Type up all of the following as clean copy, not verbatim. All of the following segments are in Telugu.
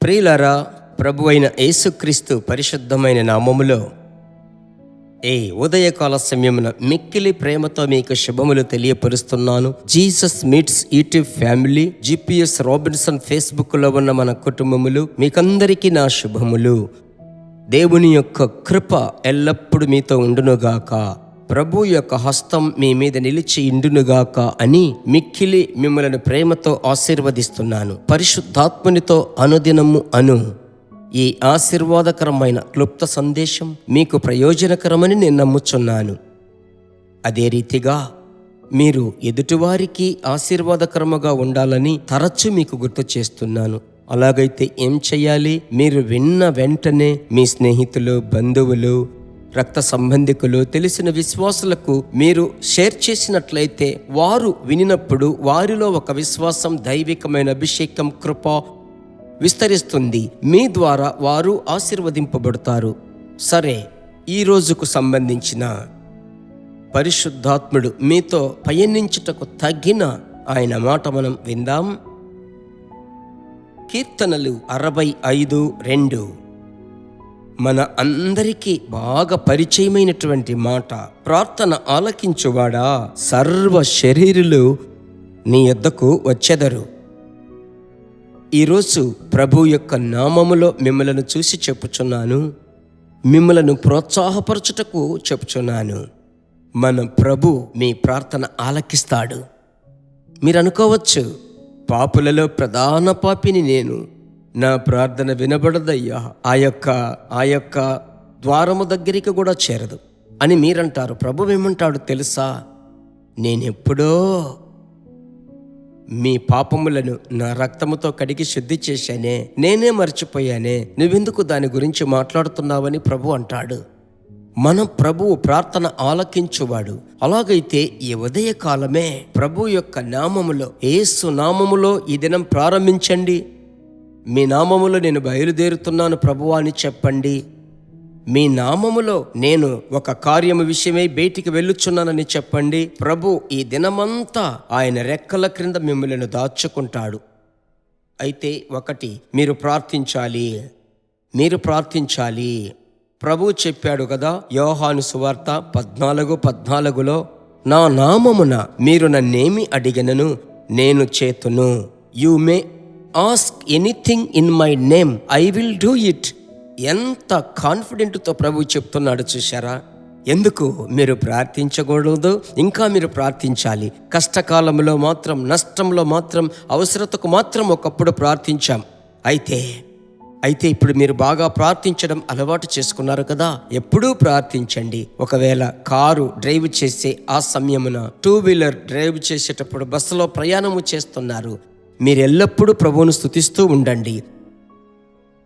ప్రియులారా, ప్రభు అయిన యేసుక్రీస్తు పరిశుద్ధమైన నామములో ఈ ఉదయకాల సమయమున మిక్కిలి ప్రేమతో మీకు శుభములు తెలియపరుస్తున్నాను. Jesus meets YouTube family, GPS Robinson ఫేస్బుక్లో ఉన్న మన కుటుంబములు మీకందరికీ నా శుభములు. దేవుని యొక్క కృప ఎల్లప్పుడూ మీతో ఉండునుగాక, ప్రభు యొక్క హస్తం మీ మీద నిలిచి ఇండునుగాక అని మిక్కిలి మిమ్మల్ని ప్రేమతో ఆశీర్వదిస్తున్నాను. పరిశుద్ధాత్మునితో అనుదినము ఈ ఆశీర్వాదకరమైన క్లుప్త సందేశం మీకు ప్రయోజనకరమని నేను నమ్ముచున్నాను. అదే రీతిగా మీరు ఎదుటివారికి ఆశీర్వాదకరముగా ఉండాలని తరచూ మీకు గుర్తు చేస్తున్నాను. అలాగైతే ఏం చేయాలి? మీరు విన్న వెంటనే మీ స్నేహితులు, బంధువులు, రక్త సంబంధికులు, తెలిసిన విశ్వాసులకు మీరు షేర్ చేసినట్లయితే వారు వినినప్పుడు వారిలో ఒక విశ్వాసం, దైవికమైన అభిషేకం, కృప విస్తరిస్తుంది. మీ ద్వారా వారు ఆశీర్వదింపబడతారు. సరే, ఈ రోజుకు సంబంధించిన పరిశుద్ధాత్ముడు మీతో పయనించుటకు తగిన ఆయన మాట మనం విందాం. కీర్తనలు 65:2 మన అందరికీ బాగా పరిచయమైనటువంటి మాట. ప్రార్థన ఆలకించువాడా, సర్వ శరీరులు నీ యొద్దకు వచ్చెదరు. ఈరోజు ప్రభు యొక్క నామములో మిమ్మలను చూసి చెప్పుచున్నాను, మిమ్మలను ప్రోత్సాహపరచుటకు చెప్పుచున్నాను. మన ప్రభు మీ ప్రార్థన ఆలకిస్తాడు. మీరు అనుకోవచ్చు, పాపులలో ప్రధాన పాపిని నేను, నా ప్రార్థన వినబడదయ్యా, ఆ యొక్క ద్వారము దగ్గరికి కూడా చేరదు అని మీరంటారు. ప్రభు ఏమంటాడు తెలుసా? నేనెప్పుడో మీ పాపములను నా రక్తముతో కడిగి శుద్ధి చేశానే, నేనే మర్చిపోయానే, నువ్వెందుకు దాని గురించి మాట్లాడుతున్నావని ప్రభు అంటాడు. మన ప్రభువు ప్రార్థన ఆలకించువాడు. అలాగైతే ఈ ఉదయకాలమే ప్రభు యొక్క నామములో, యేసు నామములో ఈ దినం ప్రారంభించండి. మీ నామములో నేను బయలుదేరుతున్నాను ప్రభువా అని చెప్పండి. మీ నామములో నేను ఒక కార్యము విషయమై బయటికి వెళ్ళుచున్నానని చెప్పండి. ప్రభు ఈ దినమంతా ఆయన రెక్కల క్రింద మిమ్మల్ని దాచుకుంటాడు. అయితే ఒకటి, మీరు ప్రార్థించాలి. ప్రభు చెప్పాడు కదా, యోహాను సువార్త 14:14లో, నా నామమున మీరు నన్నేమి అడిగినను నేను చేతును. You may ask anything in my name, I will do it. ఎంత కాన్ఫిడెంట్తో ప్రభు చెప్తున్నాడు చూశారా? ఎందుకు మీరు ప్రార్థించకూడదు? ఇంకా మీరు ప్రార్థించాలి. కష్టకాలంలో మాత్రం, నష్టంలో మాత్రం, అవసరతకు మాత్రం ఒకప్పుడు ప్రార్థించాం. అయితే ఇప్పుడు మీరు బాగా ప్రార్థించడం అలవాటు చేసుకున్నారు కదా, ఎప్పుడూ ప్రార్థించండి. ఒకవేళ కారు డ్రైవ్ చేసే ఆ సమయమున, 2 వీలర్ డ్రైవ్ చేసేటప్పుడు, బస్సులో ప్రయాణము చేస్తున్నారు, మీరు ఎల్లప్పుడూ ప్రభువును స్తుతిస్తూ ఉండండి,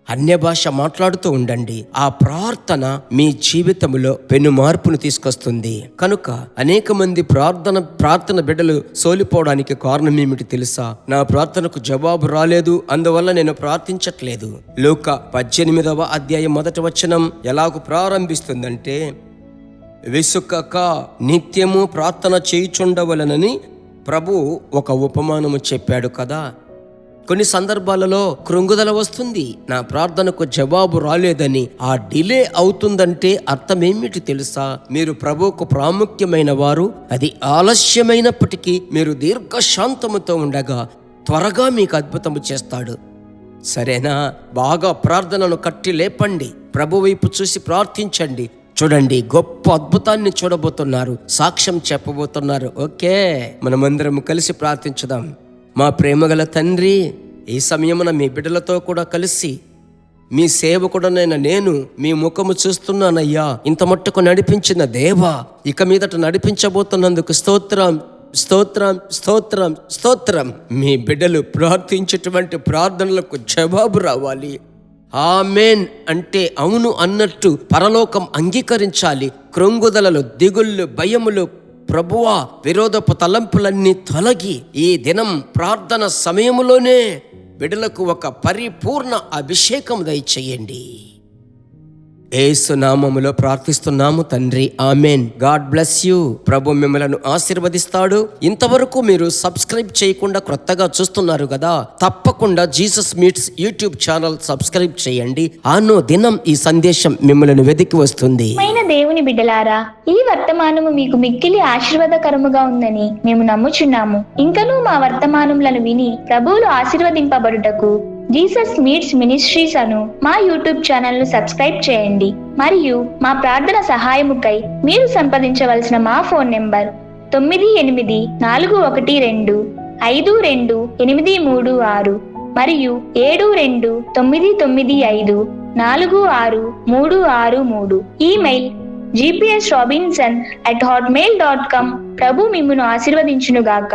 అన్య భాష మాట్లాడుతూ ఉండండి. ఆ ప్రార్థన మీ జీవితంలో పెను మార్పును తీసుకొస్తుంది. కనుక అనేక మంది ప్రార్థన బిడ్డలు సోలిపోవడానికి కారణం ఏమిటి తెలుసా? నా ప్రార్థనకు జవాబు రాలేదు, అందువల్ల నేను ప్రార్థించట్లేదు. లూకా 18వ అధ్యాయం 1వ వచనం ఎలాగూ ప్రారంభిస్తుందంటే, విసుకక నిత్యము ప్రార్థన చేయుచుండవలనని ప్రభు ఒక ఉపమానము చెప్పాడు కదా. కొన్ని సందర్భాలలో కృంగుదల వస్తుంది, నా ప్రార్థనకు జవాబు రాలేదని. ఆ డిలే అవుతుందంటే అర్థం ఏమిటి తెలుసా? మీరు ప్రభువుకు ప్రాముఖ్యమైన వారు. అది ఆలస్యమైనప్పటికీ మీరు దీర్ఘశాంతముతో ఉండగా త్వరగా మీకు అద్భుతము చేస్తాడు. సరేనా? బాగా ప్రార్థనను కట్టి లేపండి, ప్రభు వైపు చూసి ప్రార్థించండి. చూడండి, గొప్ప అద్భుతాన్ని చూడబోతున్నారు, సాక్ష్యం చెప్పబోతున్నారు. ఓకే, మనమందరం కలిసి ప్రార్థించుదాం. మా ప్రేమగల తండ్రి, ఈ సమయమున మీ బిడ్డలతో కూడా కలిసి, మీ సేవకుడనైన నేను మీ ముఖము చూస్తున్నానయ్యా. ఇంత మట్టుకు నడిపించిన దేవా, ఇక మీదట నడిపించబోతున్నందుకు స్తోత్రం, స్తోత్రం, స్తోత్రం, స్తోత్రం. మీ బిడ్డలు ప్రార్థించేటువంటి ప్రార్థనలకు జవాబు రావాలి. ఆమేన్ అంటే అవును అన్నట్టు పరలోకం అంగీకరించాలి. కృంగుదలలు, దిగుళ్ళు, భయములు, ప్రభువా, విరోధపు తలంపులన్నీ తొలగి ఈ దినం ప్రార్థన సమయములోనే బిడ్డలకు ఒక పరిపూర్ణ అభిషేకం దయచేయండి. యేసు నామములో ప్రార్థిస్తున్నాము తండ్రి, ఆమెన్. God bless you. ప్రభు మిమ్మలను ఆశీర్వదిస్తాడు. ఇంతవరకు మీరు సబ్స్క్రైబ్ చేయకుండా క్రొత్తగా చూస్తున్నారు కదా, తప్పకుండా Jesus meets YouTube channel subscribe చేయండి. దినం ఈ సందేశం మిమ్మల్ని వెతికి వస్తుంది. దేవుని బిడ్డలారా, ఈ వర్తమానము మీకు మిక్కిలి ఆశీర్వాదకరముగా ఉందని మేము నమ్ముచున్నాము. ఇంకనూ మా వర్తమానములను విని ప్రభువులు ఆశీర్వదింపబడుటకు జీసస్ మీట్స్ మినిస్ట్రీస్ అను మా యూట్యూబ్ ఛానల్ ను సబ్స్క్రైబ్ చేయండి. మరియు మా ప్రార్థన సహాయముకై మీరు సంప్రదించవలసిన మా ఫోన్ నెంబర్ 9842525836 మరియు 7299546363. Email gpsrobinson@hotmail.com. ప్రభు మిమ్మును ఆశీర్వదించునుగాక.